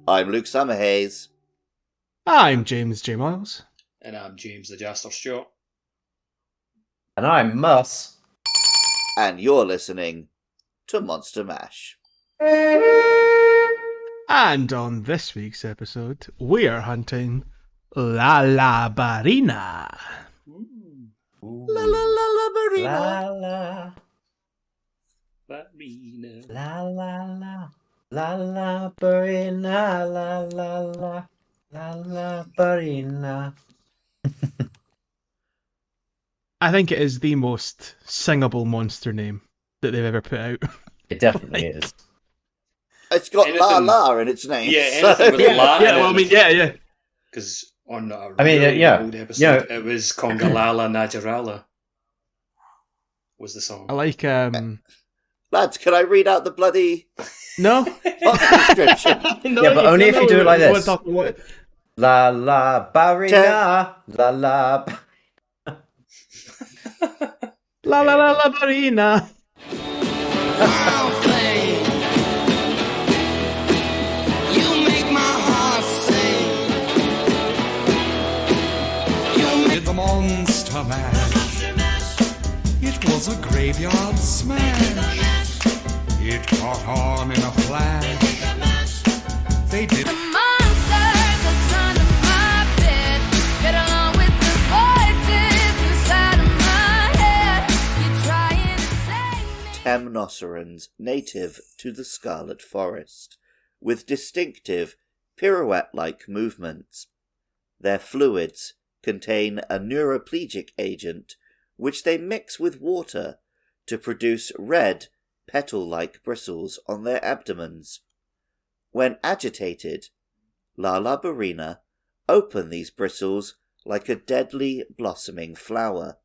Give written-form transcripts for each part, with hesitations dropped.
I'm Luke Summerhays. I'm James J. Miles. And I'm James the Jaster Stewart. And I'm Mus. And you're listening to Monster Mash. And on this week's episode, we are hunting Lala Barina. La la la la Barina. La la. Barina. La la la. La la Barina. La la la. La la Barina. I think it is the most singable monster name that they've ever put out. It definitely is. It's got Anything- La La in its name. Yeah, anything with La in yeah, well, I it. mean, yeah. Because on a I mean, really yeah, old episode, yeah. it was Congalala Najarala was the song. I like, Lads, can I read out the bloody no? monster description? No, Yeah, but only if you do it like wanna this. talk about what- La la Barina. La la. La la la la Barina. Did the Monster Mash. It was a graveyard smash. It caught on in a flash. They did. Temnocerans native to the Scarlet Forest, with distinctive pirouette-like movements. Their fluids contain a neuroplegic agent which they mix with water to produce red, petal-like bristles on their abdomens. When agitated, Lala Barina open these bristles like a deadly blossoming flower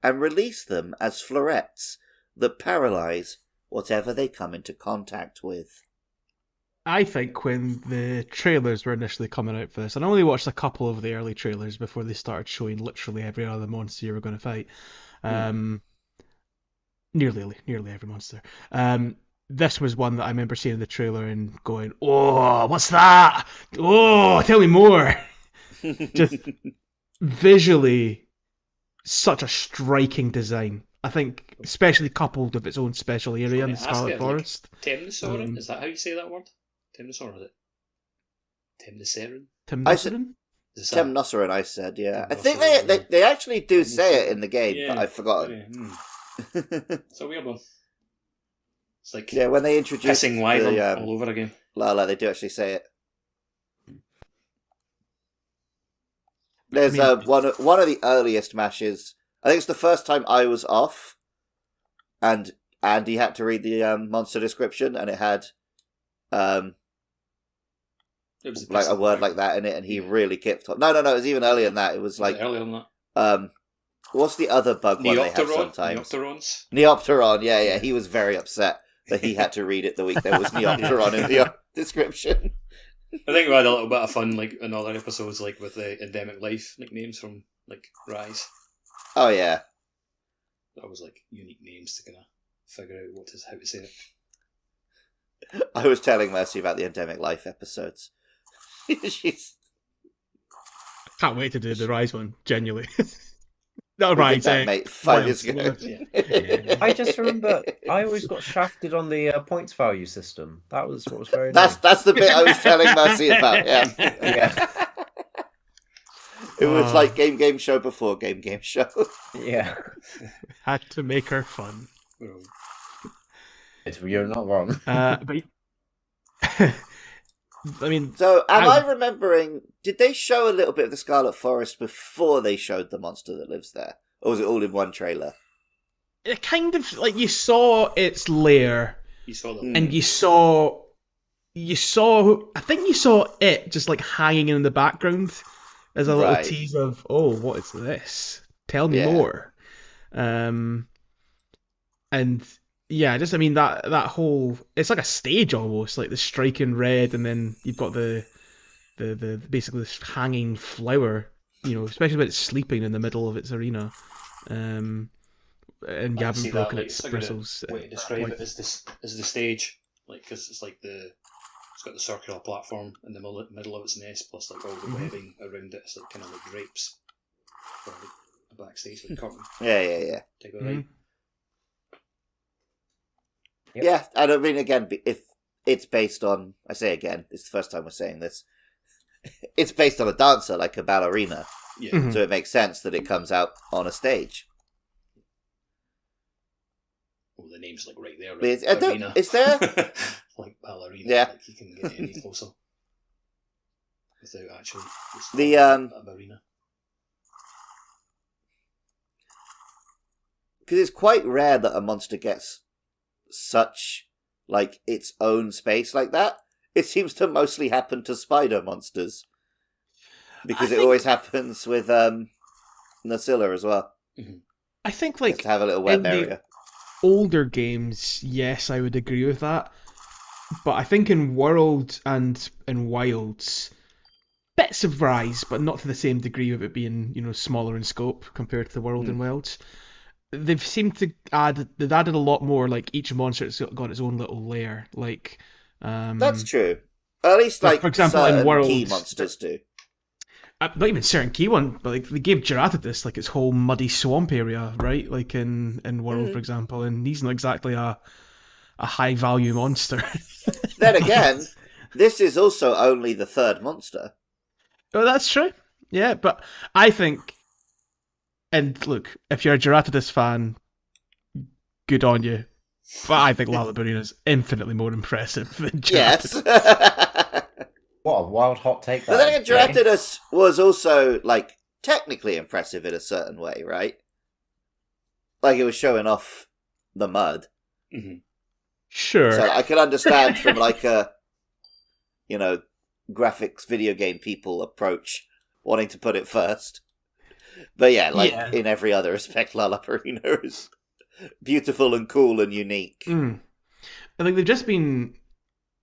and release them as florets that paralyze whatever they come into contact with. I think when the trailers were initially coming out for this, and I only watched a couple of the early trailers before they started showing literally every other monster you were going to fight. Nearly every monster. This was one that I remember seeing in the trailer and going, "Oh, what's that? Oh, tell me more!" Just visually, such a striking design. I think, especially coupled with its own special area in the Scarlet Forest. Temnoceran, is that how you say that word? Temnoceran, is it? Temnoceran? Timnoceran? Temnoceran, I said, yeah. I think Temnoceran, they actually do say it in the game, but I've forgotten. It's a weird one. It's like Yeah, when they introduce pissing wyvern all over again. Lala, they do actually say it. There's one of the earliest mashes. I think it's the first time I was off, and Andy had to read the monster description, and it had It was like a word like that in it, and he really kicked off. No, it was even earlier than that. It was like earlier than that. What's the other bug one they have sometimes? Neopterons. Neopteron, yeah. He was very upset that he had to read it the week there was Neopteron in the description. I think we had a little bit of fun, like in other episodes, like with the endemic life nicknames from like Rise. Oh yeah, That was like unique names to kind of figure out how to say it. I was telling Mercy about the endemic life episodes. She's Can't wait to do the Rise one, genuinely. Not we Rise, did that, mate, 5 years ago. Yeah. I just remember I always got shafted on the points value system. That was what was very That's nice. the bit I was telling Mercy about. Yeah, Yeah. it was like game show before game show. Yeah. Had to make her fun. You're not wrong. But I mean, So, am I remembering? Did they show a little bit of the Scarlet Forest before they showed the monster that lives there, or was it all in one trailer? it kind of like you saw its lair, You saw them. and you saw. I think you saw it just like hanging in the background as a little Right. tease of, oh, what is this? Tell me Yeah. more. And yeah, just I mean that whole, it's like a stage almost, like the striking red, and then you've got the basically this hanging flower, especially when it's sleeping in the middle of its arena. And you haven't broken its bristles. Way to describe it as the stage, like because it's like the It's got the circular platform in the middle of its nest, plus like all the webbing around it. It's like kind of like drapes for like a backstage, like curtain. Yeah. Take it right. Yep. Yeah, and I mean, again, if it's based on, I say again, it's the first time we're saying this, it's based on a dancer, like a ballerina, Yeah. so it makes sense that it comes out on a stage. Oh, the name's like right there. But Right? Barina. is there? Like ballerina. Yeah. Like you can get any closer without actually The, a ballerina. Because it's quite rare that a monster gets such, like, its own space like that. It seems to mostly happen to spider monsters. Because it always happens with Nacilla as well. I think, Just like, to have a little web in the area. older games, yes, I would agree with that. But I think in World and in Wilds, bits of Rise, but not to the same degree of it being, smaller in scope compared to the World and Wilds. They've seemed to they've added a lot more, like each monster's got its own little lair. Like, That's true. At least, like, like, for example, in certain Worlds, key monsters do. not even certain key one, but like they gave Geratodus like its whole muddy swamp area, right? Like in World, for example, and he's not exactly a high value monster. Then again, this is also only the third monster. Oh, that's true. Yeah, but I think, and look, if you're a Geratodus fan, good on you. But I think Lala Barina is infinitely more impressive than Geratodus. Yes. What a wild hot take But that then again, is, Jay. Geratodus was also, like, technically impressive in a certain way, right? Like, it was showing off the mud. Sure. So I can understand from, like, a, graphics video game people approach wanting to put it first. But yeah, like, in every other respect, Lala Barina is beautiful and cool and unique. I think they've just been...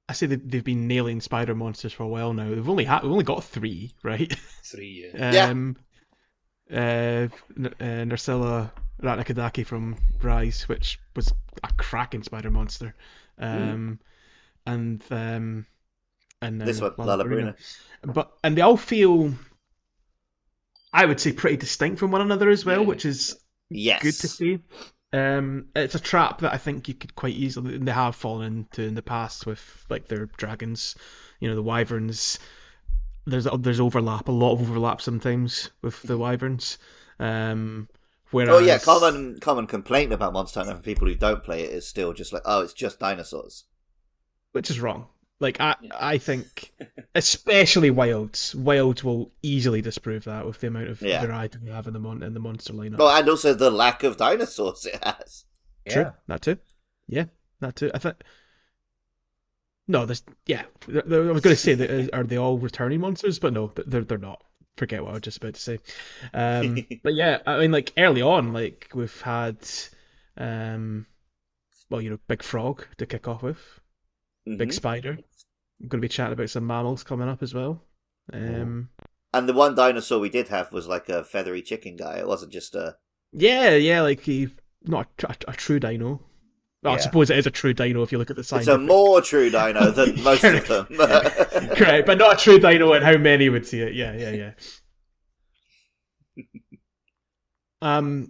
I say they've been nailing spider monsters for a while now. We've only got 3, right? 3, Narcilla Ratnakadaki from Rise, which was a cracking spider monster. And This one, Lala Barina. And they all feel, I would say, pretty distinct from one another as well, which is Yes. good to see. It's a trap that I think you could quite easily, and they have fallen into in the past with like their dragons, the wyverns. There's overlap, a lot of overlap sometimes with the wyverns. Whereas, Oh yeah, common complaint about Monster Hunter from people who don't play it is still just like, oh, it's just dinosaurs. which is wrong. Like I think, especially Wilds will easily disprove that with the amount of variety we have in the monster lineup. Oh, and also the lack of dinosaurs it has. True, that too. Yeah, that too. I think. No, there's I was going to say that are they all returning monsters, but no, they're not. Forget what I was just about to say. But yeah, I mean, like early on, like we've had, Big Frog to kick off with, Big Spider. I'm going to be chatting about some mammals coming up as well. And the one dinosaur we did have was like a feathery chicken guy. It wasn't just a... Yeah, like not a true dino. Well, I suppose it is a true dino if you look at the science. It's a more true dino than most of them. Correct, but not a true dino and how many would see it. Yeah. I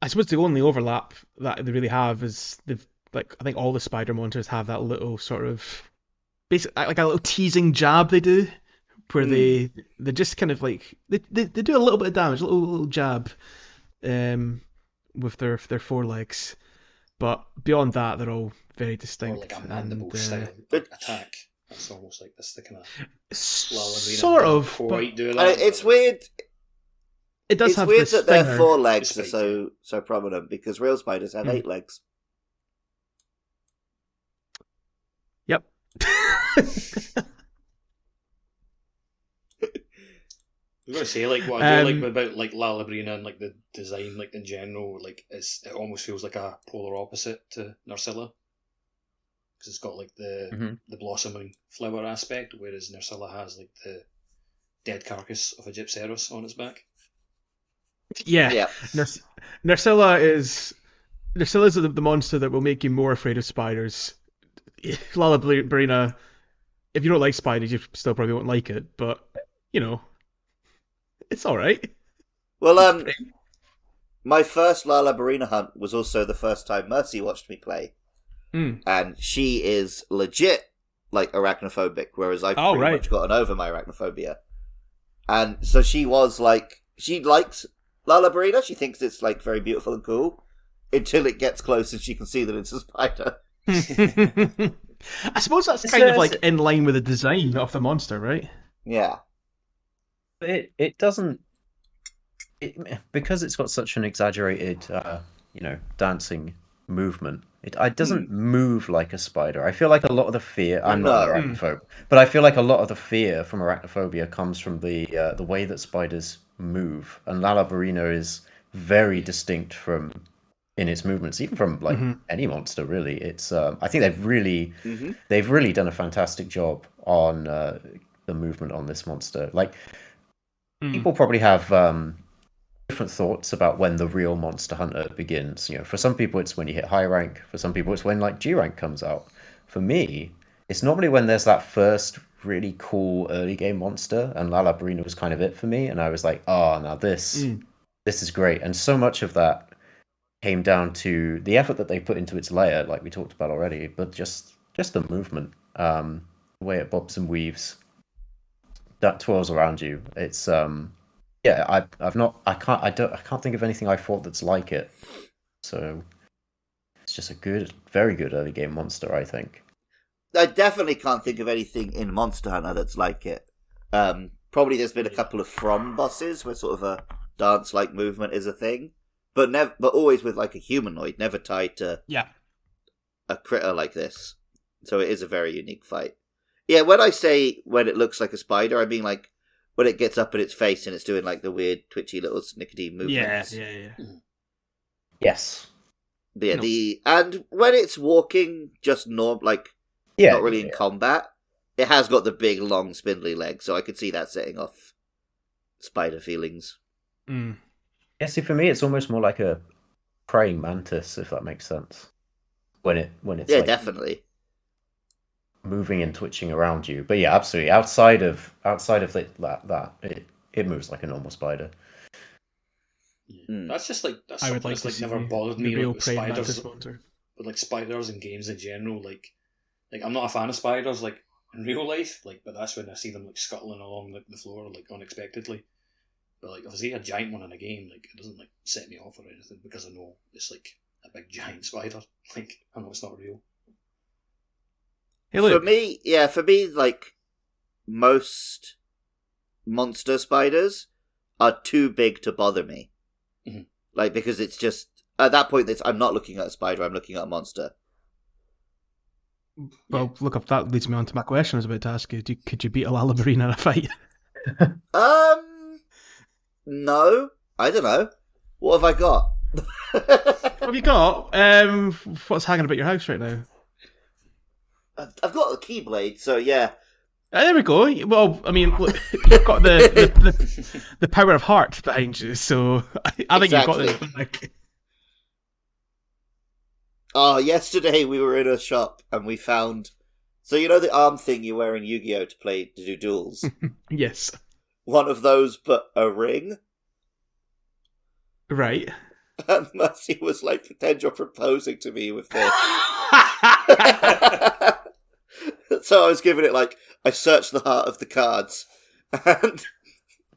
suppose the only overlap that they really have is I think all the spider monsters have that little sort of like a little teasing jab they do, where they just kind of like they do a little bit of damage, a little jab, with their forelegs, but beyond that they're all very distinct. Or like a mandible style attack. That's almost like this, the kind of sort of. Quite do that. It's weird. It does it's have weird this that their stinger. forelegs are so prominent because real spiders have 8 legs. Yep. I was going to say, like, what I do like about like Lala Barina and like the design, like in general, like it almost feels like a polar opposite to Narcilla, because it's got like the blossoming flower aspect, whereas Narcilla has like the dead carcass of a Gypceros on its back. Yeah. Narcilla is the monster that will make you more afraid of spiders. Lala Barina if you don't like spiders, you still probably won't like it. But it's all right. Well, my first Lala Barina hunt was also the first time Mercy watched me play, and she is legit like arachnophobic, whereas I've pretty much gotten over my arachnophobia. And so she was like, she likes Lala Barina. She thinks it's like very beautiful and cool until it gets close and she can see that it's a spider. I suppose that's kind of like in line with the design of the monster, right? Yeah. It doesn't, because it's got such an exaggerated, dancing movement. It doesn't move like a spider. I feel like a lot of the fear. I'm not an arachnophobe, but I feel like a lot of the fear from arachnophobia comes from the way that spiders move, and Lala Barina is very distinct in its movements, even from like any monster. Really, it's. I think they've really done a fantastic job on the movement on this monster. Like people probably have different thoughts about when the real Monster Hunter begins. For some people it's when you hit high rank. For some people it's when like G rank comes out. For me, it's normally when there's that first really cool early game monster, and Lala Barina was kind of it for me. And I was like, oh, now this is great. And so much of that came down to the effort that they put into its layer, like we talked about already, but just the movement, the way it bobs and weaves, that twirls around you. It's I can't think of anything I fought that's like it. So it's just a very good early game monster, I think. I definitely can't think of anything in Monster Hunter that's like it. Probably there's been a couple of From bosses where sort of a dance-like movement is a thing, but always with like a humanoid, never tied to a critter like this. So it is a very unique fight. Yeah, when I say when it looks like a spider, I mean like when it gets up in its face and it's doing like the weird twitchy little snickety movements. Yeah. Yes. And when it's walking just not really in combat, it has got the big long spindly legs, so I could see that setting off spider feelings. Yeah, see, for me it's almost more like a praying mantis, if that makes sense. When it's definitely moving and twitching around you. But yeah, absolutely. Outside of that, it moves like a normal spider. That's just like I would like to see never bothered me real with spiders. Monster. But like spiders in games in general, like I'm not a fan of spiders like in real life, but that's when I see them like scuttling along the floor like unexpectedly. But like if I see a giant one in a game, like it doesn't like set me off or anything because I know it's like a big giant spider. Like I know it's not real. Hey, look. For me, like most monster spiders are too big to bother me. Like because it's just at that point I'm not looking at a spider, I'm looking at a monster. Well, look, if that leads me on to my question I was about to ask you. Could you beat a Lala Barina in a fight? No, I don't know. What have I got? What have you got? What's hanging about your house right now? I've got a keyblade, so yeah. There we go. Well, I mean, look, you've got the power of heart behind you, so I think you've got this back. Oh, yesterday we were in a shop and we found... So you know the arm thing you wear in Yu-Gi-Oh! To do duels? Yes. One of those, but a ring. Right. And Mercy was like, pretend you're proposing to me with this. So I was giving it I searched the heart of the cards, and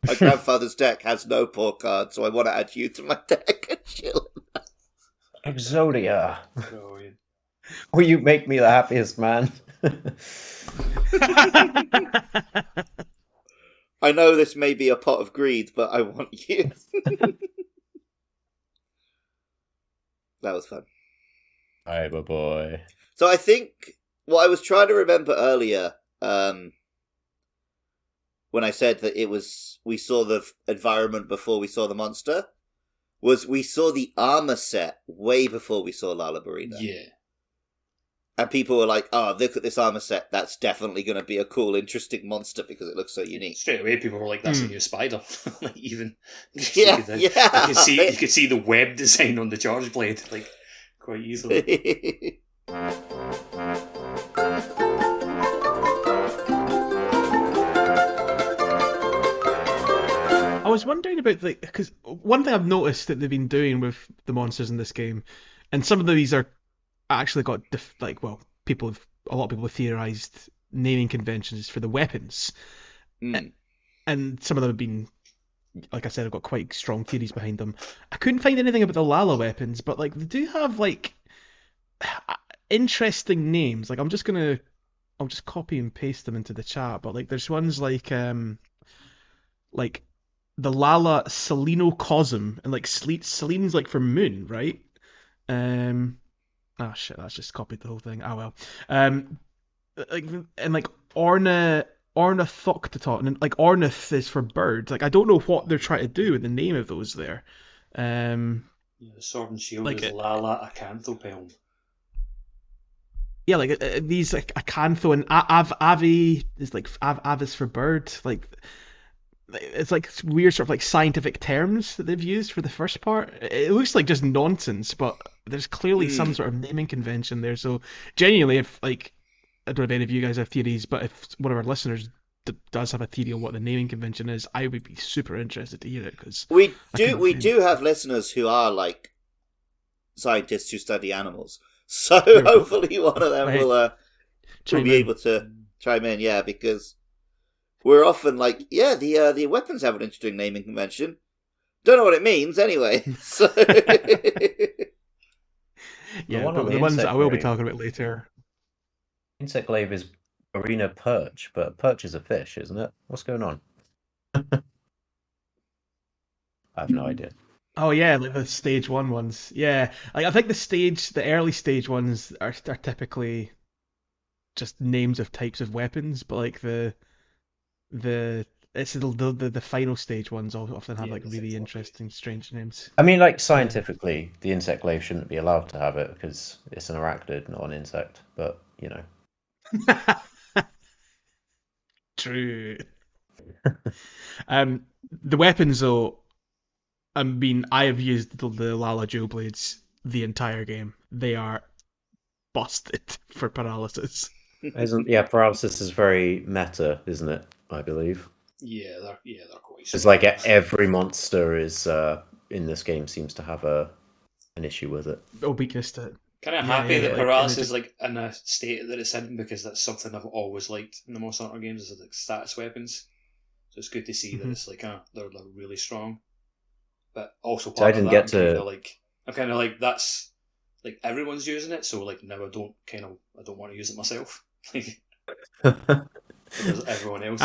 my grandfather's deck has no poor cards, so I want to add you to my deck and chill. Exodia. Will you make me the happiest man? I know this may be a pot of greed, but I want you. That was fun. I'm a boy. So I think what I was trying to remember earlier, when I said that we saw the environment before we saw the monster, was we saw the armor set way before we saw Lala Barina. Yeah. And people were like, oh, look at this armor set, that's definitely going to be a cool, interesting monster because it looks so unique. Straight away people were like, that's a new spider. Even yeah, you could see the web design on the charge blade, quite easily. was wondering about because one thing I've noticed that they've been doing with the monsters in this game, and some of these are actually got a lot of people have theorized naming conventions for the weapons, and some of them have been, like I said, I've got quite strong theories behind them. I couldn't find anything about the Lala weapons, but like they do have like interesting names. Like I'll just copy and paste them into the chat. But like there's ones like the Lala Selenocosm, and like Selene's like for moon, right? Oh shit, that's just copied the whole thing. Oh well. Like and like Ornithoctoton, and like Ornith is for bird. Like I don't know what they're trying to do with the name of those there. The Sword and Shield like is Lala Acanthopelm. Yeah, like these like Acantho and Avi is like Avis for bird. Like it's like weird sort of like scientific terms that they've used for the first part. It looks like just nonsense, but there's clearly some sort of naming convention there. So genuinely, if like I don't know if any of you guys have theories, but if one of our listeners does have a theory on what the naming convention is, I would be super interested to hear it because we do have listeners who are like scientists who study animals. So hopefully one of them will be able to chime in, yeah, because we're often like, yeah, the weapons have an interesting naming convention. Don't know what it means anyway. So yeah, but the ones that I will be talking about later. Insect glaive is Barina perch, but perch is a fish, isn't it? What's going on? I have no idea. Oh yeah, like the stage 1 ones. Yeah, like I think the early stage ones are typically just names of types of weapons, but like the final stage ones often have like really interesting, strange names. I mean, like scientifically, the insect glaive shouldn't be allowed to have it because it's an arachnid, not an insect. But you know, true. The weapons though. I mean, I have used the Lala Joe blades the entire game. They are busted for paralysis. Paralysis is very meta, isn't it? I believe. Yeah, they're quite. It's like every monster is in this game seems to have an issue with it. A weakness to it. Kind of happy that paralysis is like in a state that it's in, because that's something I've always liked in the Monster Hunter games, is like status weapons. So it's good to see that it's like they're really strong. But also part of that, I'm kind of like that's like everyone's using it, so like now I don't want to use it myself. Like because everyone else.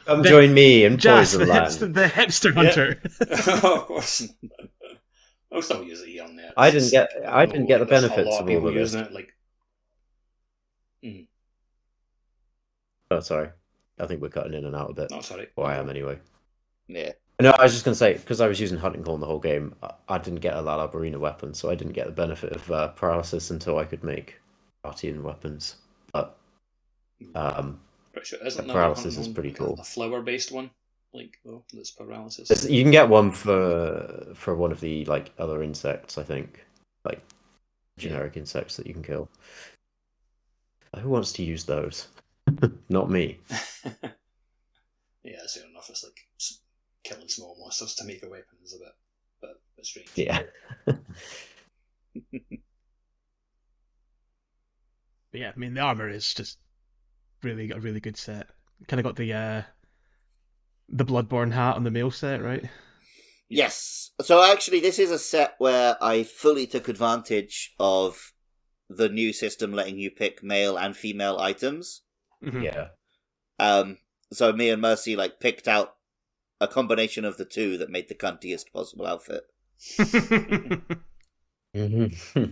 Come join me in Poison Land. The hipster hunter. Of course. I'll still use it on there. I didn't get the benefits of all of this. Using it, like. Oh, sorry. I think we're cutting in and out a bit. No, sorry. Or I am anyway. Yeah. No, I was just going to say, because I was using Hunting Horn the whole game, I didn't get a Lala Barina weapon, so I didn't get the benefit of paralysis until I could make Guardian weapons. But pretty sure, isn't paralysis is pretty cool. A flower-based one, that's paralysis. You can get one for one of the like other insects, I think, like generic insects that you can kill. Who wants to use those? Not me. Yeah, soon enough. It's like killing small monsters to make a weapon is a bit strange. Yeah. But yeah, I mean the armor is just a really good set. Kind of got the Bloodborne hat on the male set, right? Yes. So actually, this is a set where I fully took advantage of the new system letting you pick male and female items. Mm-hmm. Yeah. So me and Mercy picked out a combination of the two that made the cuntiest possible outfit. Mm-hmm.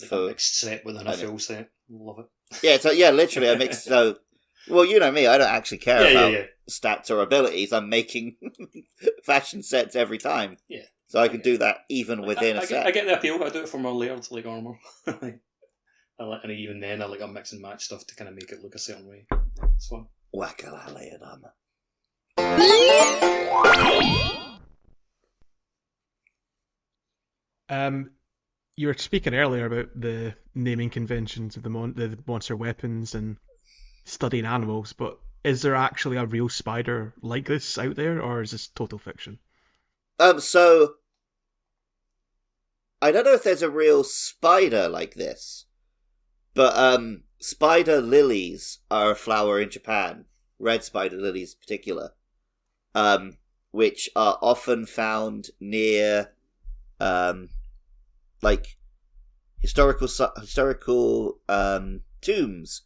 Like a mixed set within a full set. Love it. Yeah, literally I mixed. So, well, you know me, I don't actually care about stats or abilities. I'm making fashion sets every time. Yeah. So I can do that even within a set. I get the appeal. I do it for my layered armor. And even then, I mix and match stuff to kind of make it look a certain way. It's fun. Whack-a-la layered armor. You were speaking earlier about the naming conventions of the monster weapons and studying animals, but is there actually a real spider like this out there, or is this total fiction? So I don't know if there's a real spider like this, but spider lilies are a flower in Japan. Red spider lilies, in particular, which are often found near, like historical tombs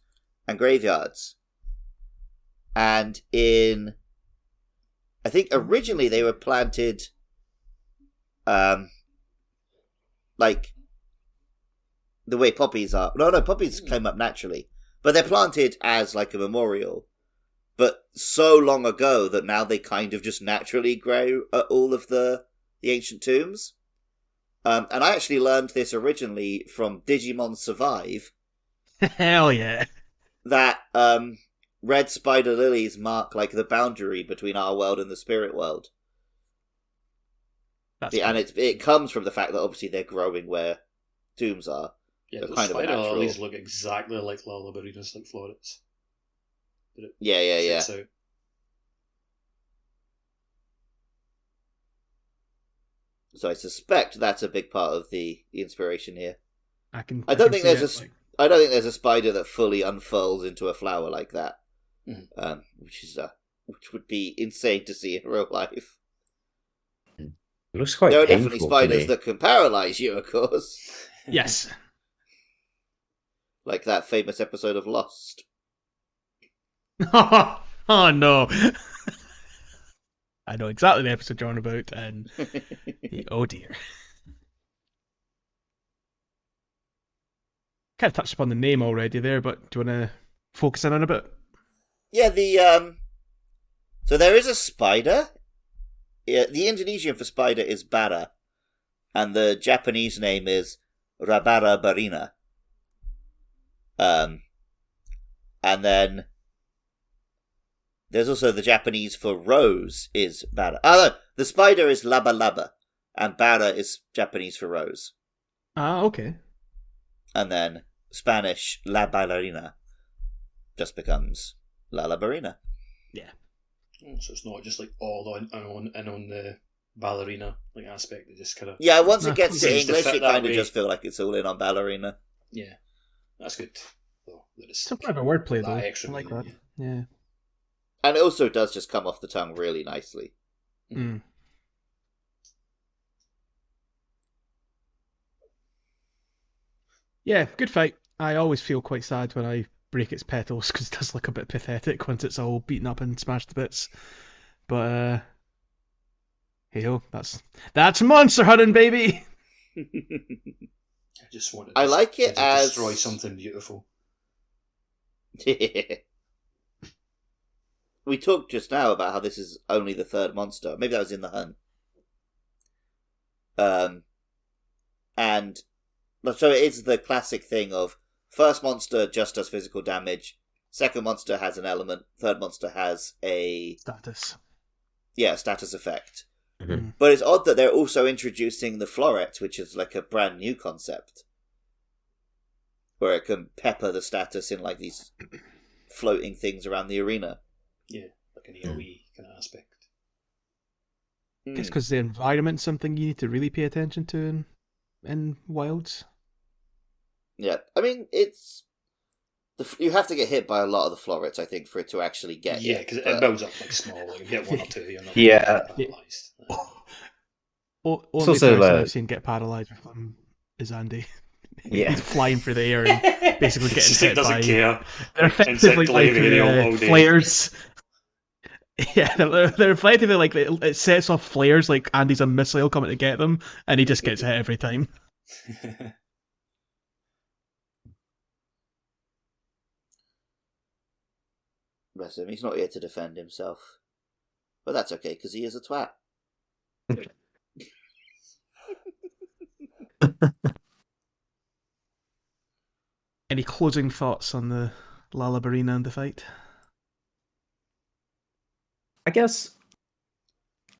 and graveyards. And I think originally they were planted, like the way poppies are. No, poppies came up naturally, but they're planted as like a memorial. But so long ago that now they kind of just naturally grow at all of the ancient tombs. And I actually learned this originally from Digimon Survive. Hell yeah! That red spider lilies mark like the boundary between our world and the spirit world. And it comes from the fact that obviously they're growing where tombs are. Yeah, so those kind spider of a natural... lilies look exactly like Lala Barina's, like florets. Yeah. Out. So I suspect that's a big part of the inspiration here. I don't think there's a spider that fully unfurls into a flower like that, which would be insane to see in real life. It looks quite. There are definitely spiders that can paralyze you, of course. Yes, like that famous episode of Lost. Oh no! I know exactly the episode you're on about, and oh dear. Kind of touched upon the name already there, but do you want to focus in on a bit? Yeah, so there is a spider. Yeah, the Indonesian for spider is bara, and the Japanese name is Lala Barina. And then there's also the Japanese for rose is bara. Oh no, the spider is laba laba, and bara is Japanese for rose. Ah, okay. And then Spanish la bailarina just becomes Lala Barina. Yeah. So it's not just like all on the ballerina like aspect. It just kind of once it gets to English, it kind of way. just feel like it's all in on ballerina. Yeah, that's good. Though, it's a clever wordplay though. I like that. Yeah. And it also does just come off the tongue really nicely. Mm. Yeah, good fight. I always feel quite sad when I break its petals because it does look a bit pathetic once it's all beaten up and smashed to bits. But hey ho, that's monster hunting, baby. I just wanted. I like it as destroy something beautiful. We talked just now about how this is only the third monster. Maybe that was in the hunt. And so it is the classic thing of first monster just does physical damage, second monster has an element, third monster has a status. Yeah, status effect. Mm-hmm. But it's odd that they're also introducing the floret, which is like a brand new concept, where it can pepper the status in like these floating things around the arena. Yeah, like an AoE kind of aspect. It's because the environment's something you need to really pay attention to in Wilds. Yeah, I mean, you have to get hit by a lot of the florets, I think, for it to actually get you. Yeah, because it builds up like small. Like if you hit one or two, you're not paralysed. Only person I've seen get paralysed with them is Andy. Yeah. He's flying through the air and basically getting hit by... care. They're effectively like flares. Yeah, they're effectively like it sets off flares like Andy's a missile coming to get them, and he just gets hit every time. Bless him, he's not here to defend himself. But that's okay, because he is a twat. Any closing thoughts on the Lala Barina and the fight? I guess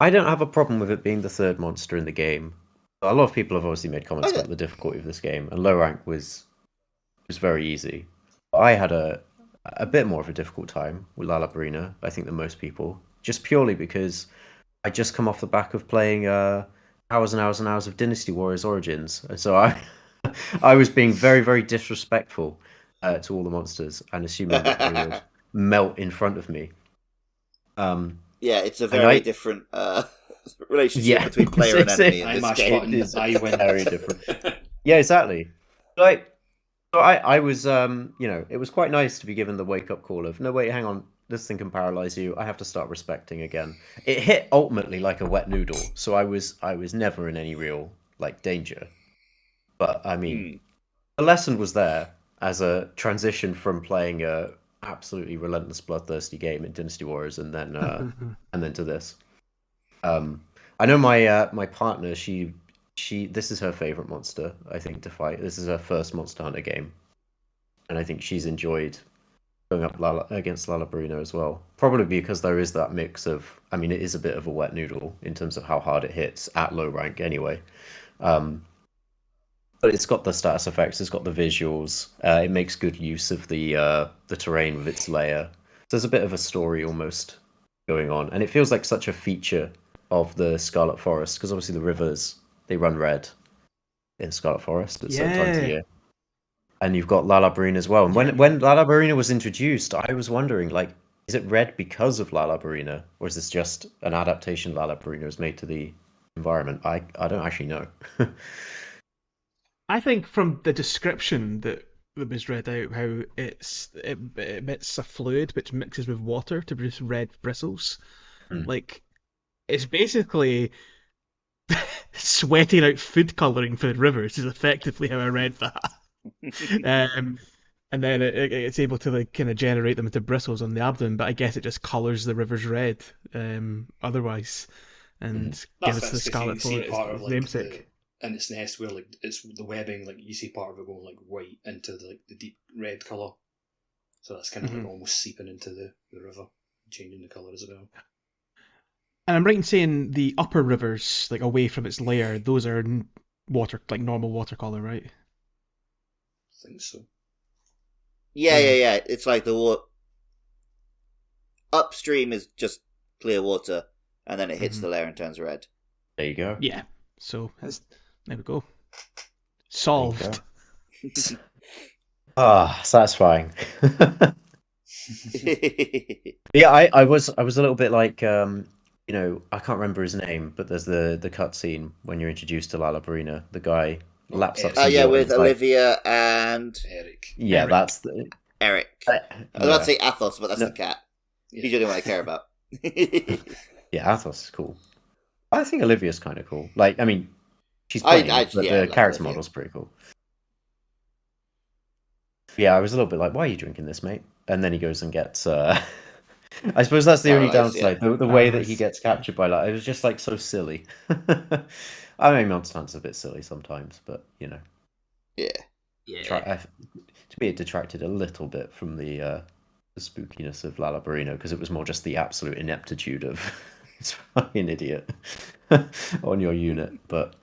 I don't have a problem with it being the third monster in the game. A lot of people have obviously made comments about the difficulty of this game, and low rank was very easy. I had a a bit more of a difficult time with Lala Barina, I think, than most people, just purely because I just come off the back of playing hours and hours and hours of Dynasty Warriors Origins, and so I was being very, very disrespectful to all the monsters and assuming that they would melt in front of me. Yeah, it's a very different relationship between player and enemy in this game. It's very different. Yeah, exactly. Like, so I was, it was quite nice to be given the wake up call of, no, wait, hang on, this thing can paralyze you. I have to start respecting again. It hit ultimately like a wet noodle, so I was never in any real like danger. But I mean, the lesson was there as a transition from playing a absolutely relentless, bloodthirsty game in Dynasty Warriors, and then to this. I know my partner. She this is her favorite monster, I think, to fight. This is her first Monster Hunter game, and I think she's enjoyed going up against Lala Barina as well. Probably because there is that mix of. I mean, it is a bit of a wet noodle in terms of how hard it hits at low rank, anyway. But it's got the status effects, it's got the visuals. It makes good use of the terrain with its layer. So there's a bit of a story almost going on, and it feels like such a feature of the Scarlet Forest because obviously the rivers they run red in Scarlet Forest at certain times of the year. And you've got Lala Barina as well. And when Lala Barina was introduced, I was wondering, like, is it red because of Lala Barina, or is this just an adaptation Lala Barina has made to the environment? I don't actually know. I think from the description that was read out, how it emits a fluid which mixes with water to produce red bristles. Like, it's basically sweating out food colouring for the rivers is effectively how I read that. And then it's able to like kind of generate them into bristles on the abdomen, but I guess it just colours the rivers red otherwise, and gives us the Scarlet Forest namesake. In its nest, where like it's the webbing, like you see part of it going like white into the deep red colour, so that's kind of like almost seeping into the river, changing the colour as well. And I'm right in saying the upper rivers, like away from its lair, those are water, like normal watercolour, right? I think so. Yeah. It's like the water upstream is just clear water, and then it hits the lair and turns red. There you go. Yeah. So there we go. Solved. Satisfying. Yeah, I was a little bit like I can't remember his name, but there's the cutscene when you're introduced to Lala Barina. The guy laps up. Oh yeah, with Olivia and Eric. Yeah, Eric. That's Eric. I was about to say Athos, but that's the cat. He's the only one I care about. Yeah, Athos is cool. I think Olivia's kind of cool. Like, I mean, she's pretty, but the character model's pretty cool. Yeah, I was a little bit like, why are you drinking this, mate? And then he goes and gets... I suppose that's the only downside. Yeah. The way that he gets captured by it was just like so silly. I mean, Monster Hunter's a bit silly sometimes, but, you know. Yeah. To be, it detracted a little bit from the spookiness of Lala Barina, because it was more just the absolute ineptitude of... It's fucking idiot on your unit, but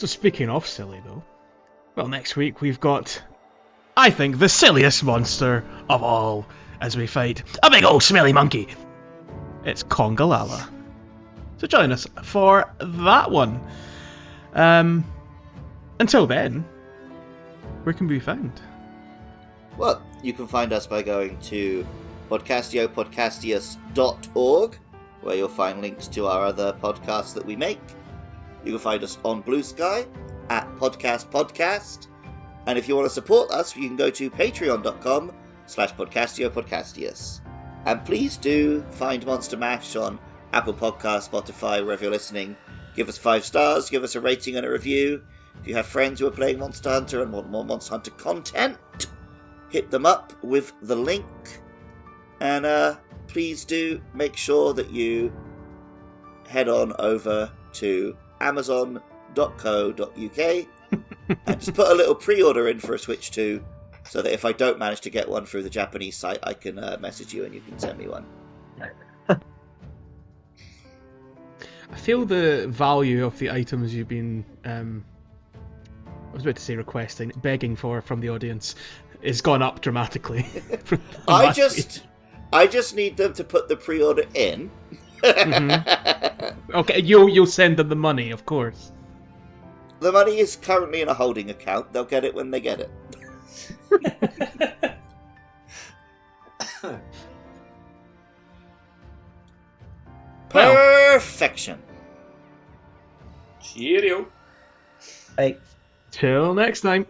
So speaking of silly though, well, next week we've got, I think, the silliest monster of all as we fight a big old smelly monkey. It's Conga Lala. So join us for that one. Until then, where can we be found? Well, you can find us by going to podcastiopodcastius.org, where you'll find links to our other podcasts that we make. You can find us on Blue Sky at Podcast, and if you want to support us, you can go to patreon.com/podcastiopodcastius. And please do find Monster Mash on Apple Podcasts, Spotify, wherever you're listening. Give us 5 stars, give us a rating and a review. If you have friends who are playing Monster Hunter and want more Monster Hunter content, hit them up with the link. And please do make sure that you head on over to Amazon.co.uk and just put a little pre-order in for a Switch 2 so that if I don't manage to get one through the Japanese site, I can message you and you can send me one. I feel the value of the items you've been, I was about to say requesting, begging for from the audience, has gone up dramatically. I just need them to put the pre-order in. Mm-hmm. Okay, you'll send them the money, of course. The money is currently in a holding account. They'll get it when they get it. Perfection. Cheerio. Hey. Till next time.